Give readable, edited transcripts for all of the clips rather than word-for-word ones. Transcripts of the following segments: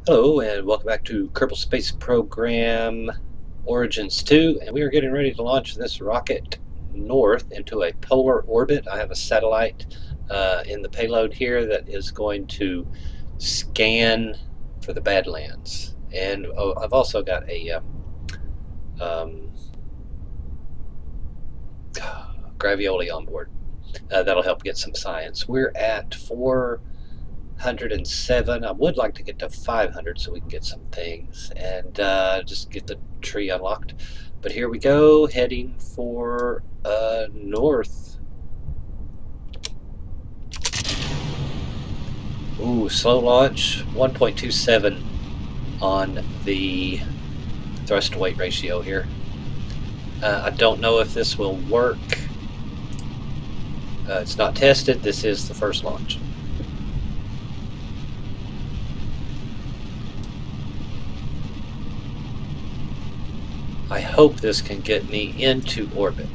Hello and welcome back to Kerbal Space Program Origins 2, and we are getting ready to launch this rocket north into a polar orbit. I have a satellite in the payload here that is going to scan for the Badlands, and I've also got a um, gravioli on board that'll help get some science. We're at 407. I would like to get to 500 so we can get some things and just get the tree unlocked. But here we go, heading for north. Ooh, slow launch, 1.27 on the thrust to weight ratio here. I don't know if this will work. It's not tested. This is the first launch. I hope this can get me into orbit.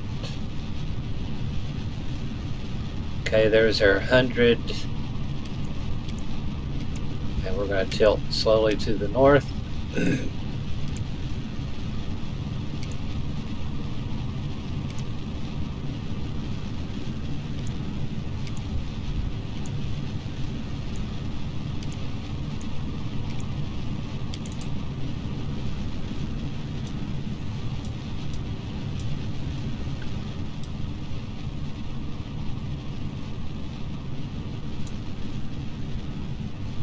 Okay, there's our 100. And we're going to tilt slowly to the north.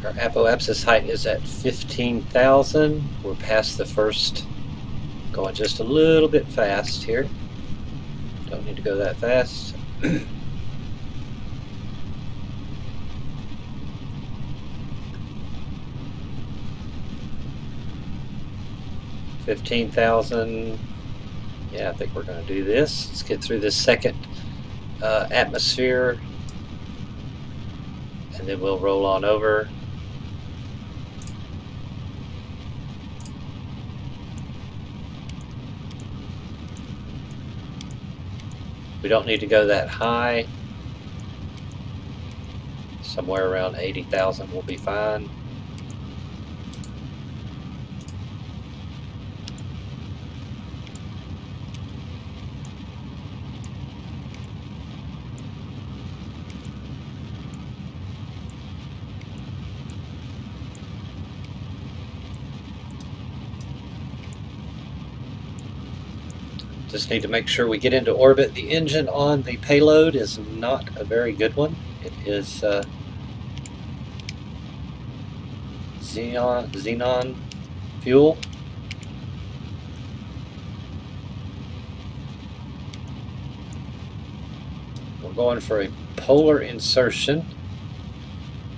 Our apoapsis height is at 15,000. We're past the first, going just a little bit fast here. Don't need to go that fast. 15,000. Yeah, I think we're going to do this. Let's get through this second atmosphere, and then we'll roll on over. We don't need to go that high. Somewhere around 80,000 will be fine. Just need to make sure we get into orbit. The engine on the payload is not a very good one. It is xenon fuel. We're going for a polar insertion.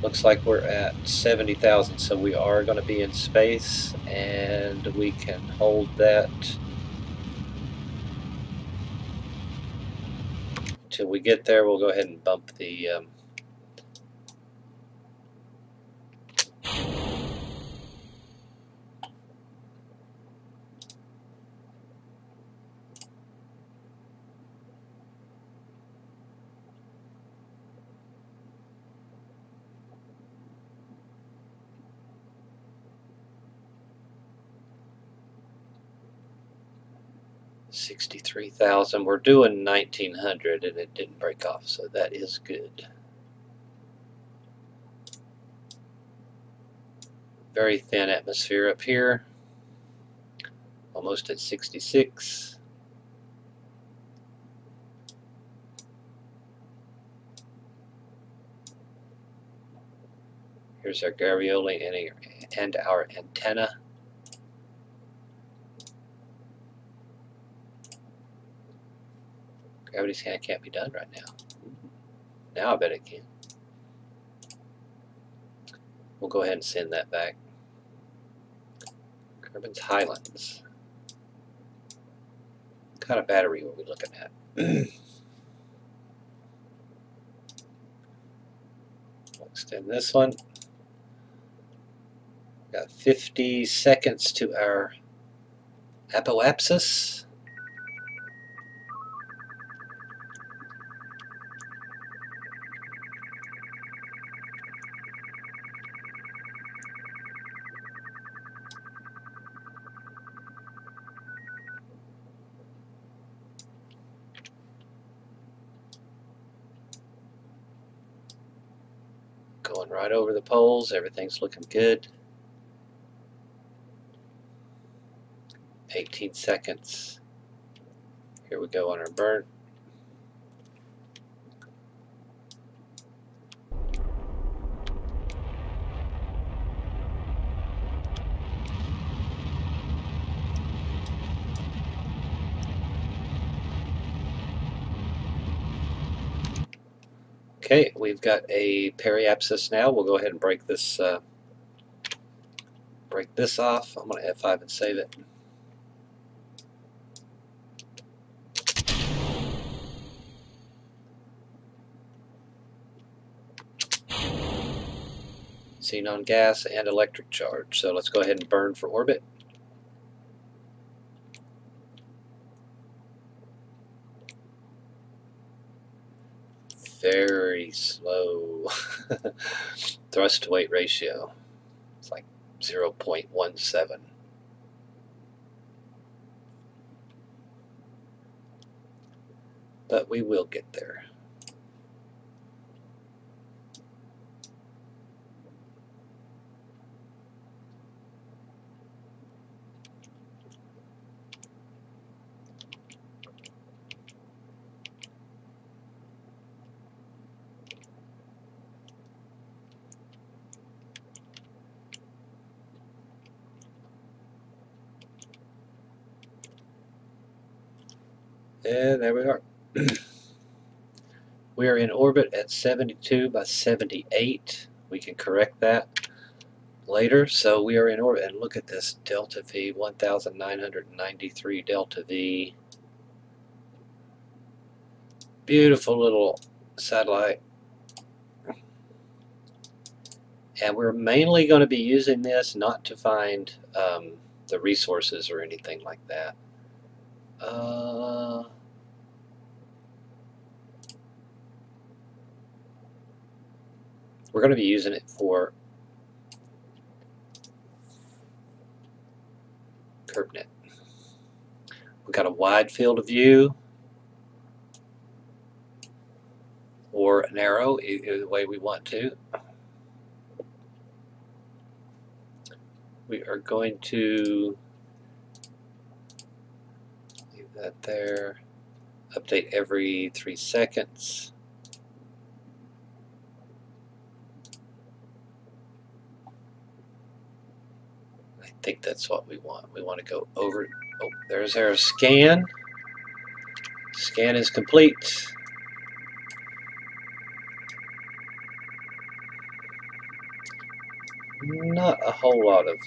Looks like we're at 70,000, so we are going to be in space, and we can hold that till we get there. We'll go ahead and bump the 63,000. We're doing 1900 and it didn't break off, so that is good. Very thin atmosphere up here, almost at 66. Here's our Gavioli and our antenna. Gravity scan can't be done right now. Now I bet it can. We'll go ahead and send that back. Kerbin's Highlands. What kind of battery were we looking at? We'll extend this one. Got 50 seconds to our apoapsis. Going right over the poles. Everything's looking good. 18 seconds. Here we go on our burn. Okay, we've got a periapsis now. We'll go ahead and break this off. I'm going to F5 and save it. Xenon gas and electric charge. So let's go ahead and burn for orbit. Very slow. Thrust to weight ratio. It's like 0.17. But we will get there. And there we are. We are in orbit at 72 by 78. We can correct that later. So we are in orbit, and look at this delta V, 1,993 delta V. Beautiful little satellite. And we're mainly going to be using this not to find the resources or anything like that. We're going to be using it for KerbNet. We've got a wide field of view or an arrow, either way we want to. We are going to leave that there. Update every 3 seconds. I think that's what we want. We want to go over. Oh, there's our scan. Scan is complete. Not a whole lot of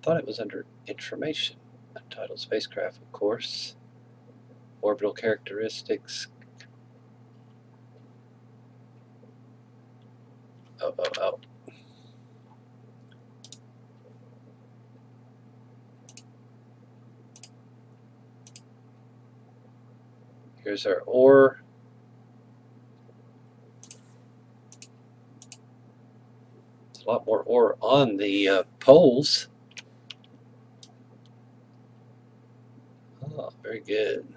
thought it was under information. Untitled spacecraft, of course. Orbital characteristics. Oh. Here's our ore. There's a lot more ore on the poles. Oh, very good.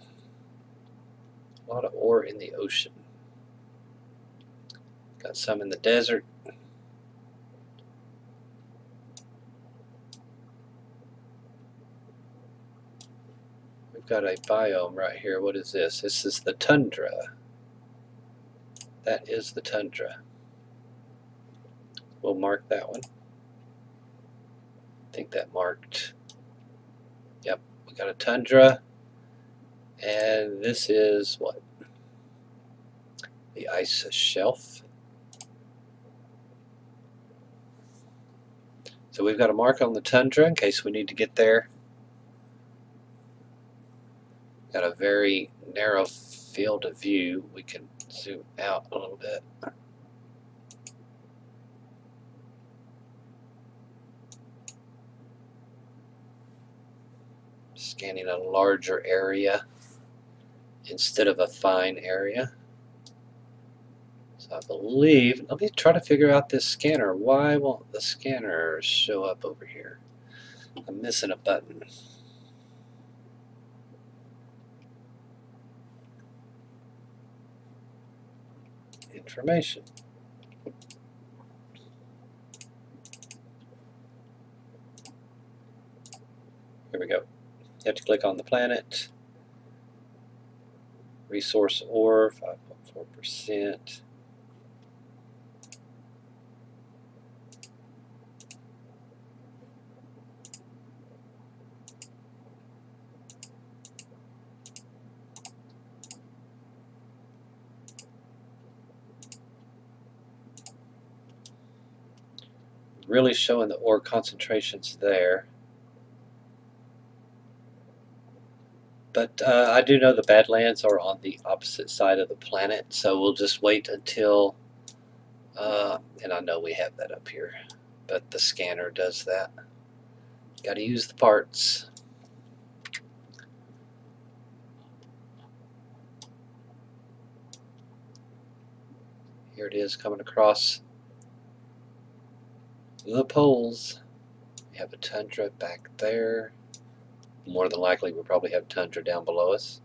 A lot of ore in the ocean. Got some in the desert. We've got a biome right here. What is this? This is the tundra. That is the tundra. We'll mark that one. I think that marked. Yep, we got a tundra. And this is what? The ice shelf. So we've got a mark on the tundra in case we need to get there. Got a very narrow field of view. We can zoom out a little bit. Scanning a larger area instead of a fine area. So believe, let me try to figure out this scanner. Why won't the scanner show up over here? I'm missing a button. Information. Here we go. You have to click on the planet. Resource ore, 5.4%. Really showing the ore concentrations there. But I do know the Badlands are on the opposite side of the planet, so we'll just wait until, and I know we have that up here, but the scanner does that. Got to use the parts. Here it is coming across the poles. We have a tundra back there. More than likely we'll probably have tundra down below us.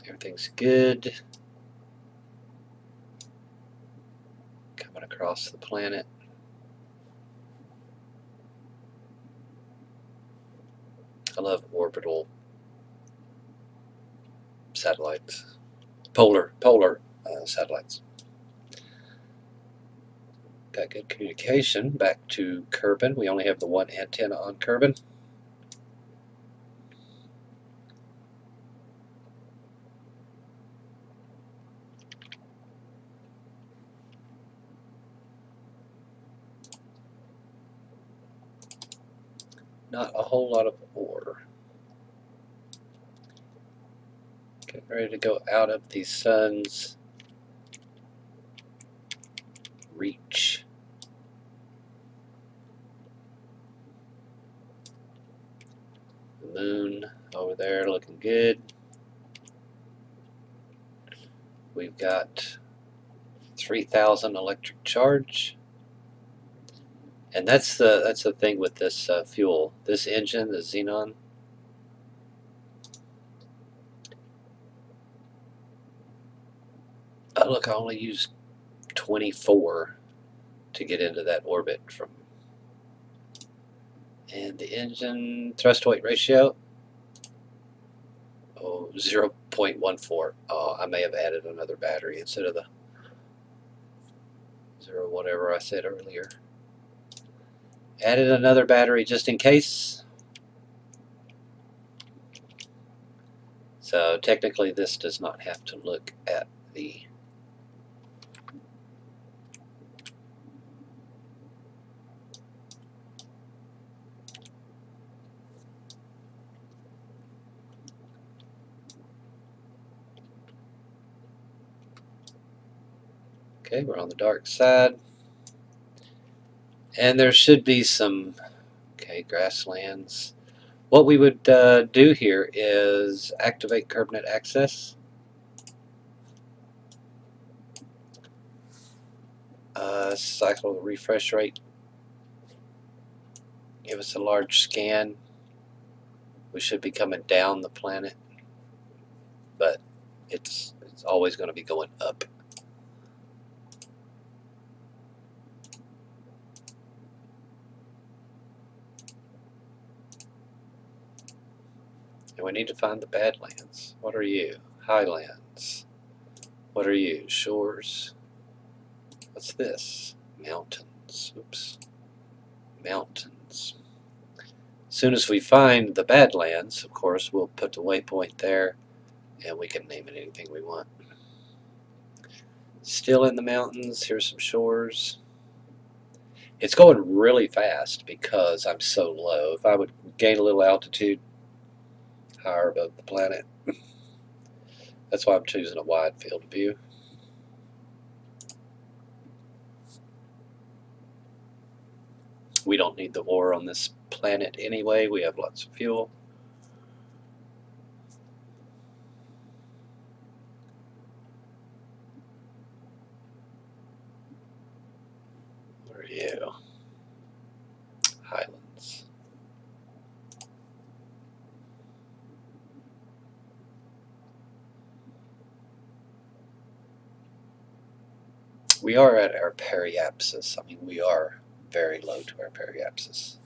Everything's good. Coming across the planet. I love orbital satellites. Polar satellites. Got good communication back to Kerbin. We only have the one antenna on Kerbin. Not a whole lot of ore. Getting ready to go out of the sun's reach. The moon over there looking good. We've got 3,000 electric charge. And that's the thing with this fuel. This engine, the xenon, look, I only used 24 to get into that orbit from. And the engine thrust weight ratio, 0.14. Oh, I may have added another battery instead of the 0 whatever I said earlier. Added another battery just in case. So technically this does not have to look at the okay, we're on the dark side. And there should be some, okay, grasslands. What we would do here is activate KerbNet Access. Cycle the refresh rate. Give us a large scan. We should be coming down the planet, but it's always going to be going up. And we need to find the Badlands. What are you? Highlands. What are you? Shores. What's this? Mountains. Oops. Mountains. As soon as we find the Badlands, of course, we'll put the waypoint there, and we can name it anything we want. Still in the mountains. Here's some shores. It's going really fast because I'm so low. If I would gain a little altitude higher above the planet, that's why I'm choosing a wide field of view. We don't need the ore on this planet anyway. We have lots of fuel. Highlands. We are at our periapsis. I mean, we are very low to our periapsis.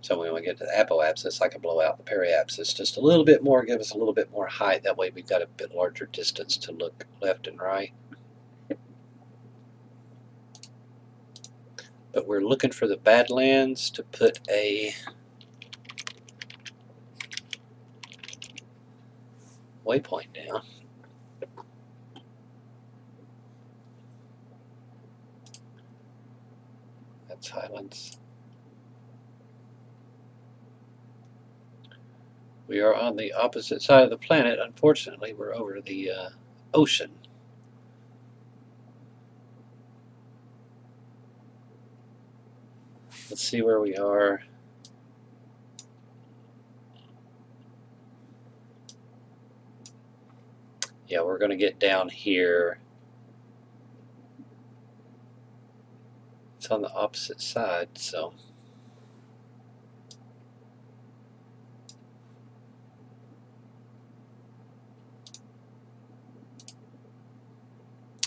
So when we get to the apoapsis, I can blow out the periapsis just a little bit more, give us a little bit more height. That way we've got a bit larger distance to look left and right. But we're looking for the Badlands to put a waypoint down. That's Highlands. We are on the opposite side of the planet. Unfortunately, we're over the ocean. Let's see where we are. Yeah, we're going to get down here. It's on the opposite side, so.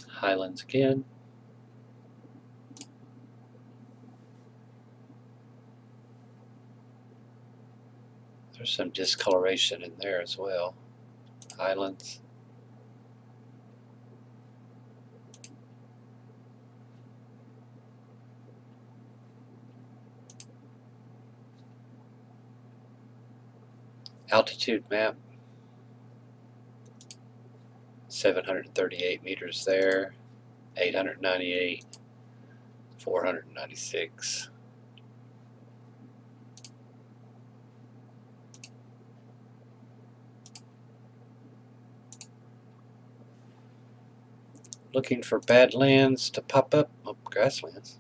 Highlands again. There's some discoloration in there as well. Highlands. Altitude map. 738 meters there. 898. 496. Looking for Badlands to pop up. Oh, grasslands.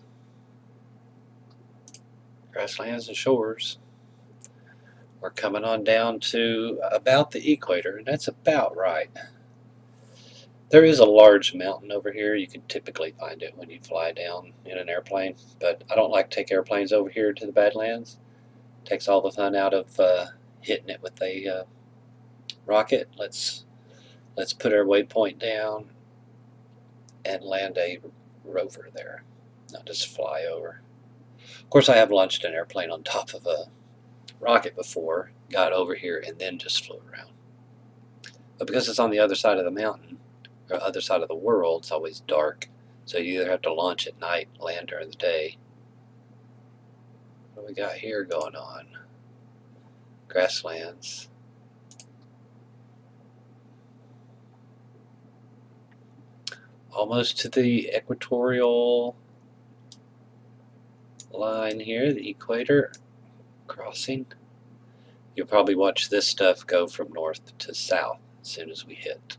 Grasslands and shores. We're coming on down to about the equator, and that's about right. There is a large mountain over here. You can typically find it when you fly down in an airplane, but I don't like to take airplanes over here to the Badlands. It takes all the fun out of hitting it with a rocket. Let's put our waypoint down and land a rover there, not just fly over. Of course, I have launched an airplane on top of a rocket before, got over here, and then just flew around. But because it's on the other side of the mountain, or other side of the world, it's always dark. So you either have to launch at night, land during the day. What do we got here going on? Grasslands. Almost to the equatorial line here, the equator crossing. You'll probably watch this stuff go from north to south as soon as we hit.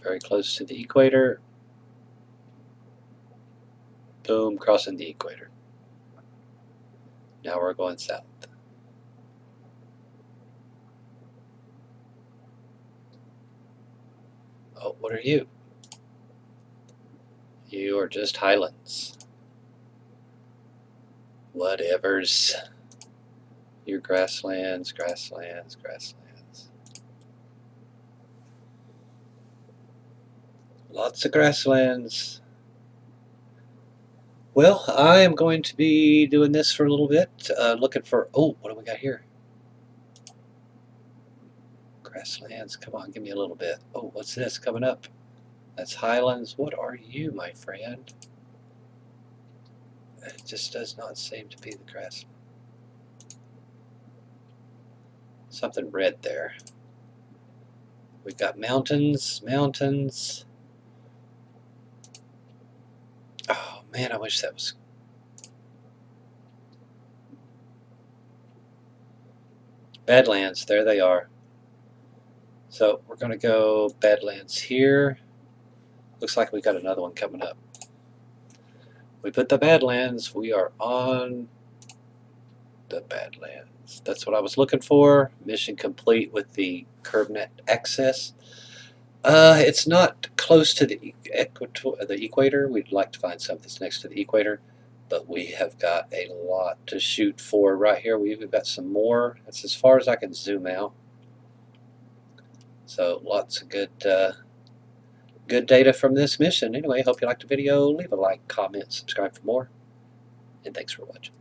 Very close to the equator. Boom, crossing the equator. Now we're going south. Oh, what are you? You are just Highlands. Whatevers. Your grasslands, grasslands, grasslands. Lots of grasslands. Well, I am going to be doing this for a little bit, looking for, oh, what do we got here? Grasslands, come on, give me a little bit. Oh, what's this coming up? That's Highlands. What are you, my friend? It just does not seem to be the grass. Something red there. We've got mountains, mountains. Oh man, I wish that was. Badlands, there they are. So we're going to go Badlands here. Looks like we've got another one coming up. We put the Badlands, we are on the Badlands. That's what I was looking for. Mission complete with the KerbNet Access. It's not close to the equator. We'd like to find something that's next to the equator, but we have got a lot to shoot for right here. We've got some more. That's as far as I can zoom out. So lots of good data from this mission. Anyway, hope you liked the video. Leave a like, comment, subscribe for more, and thanks for watching.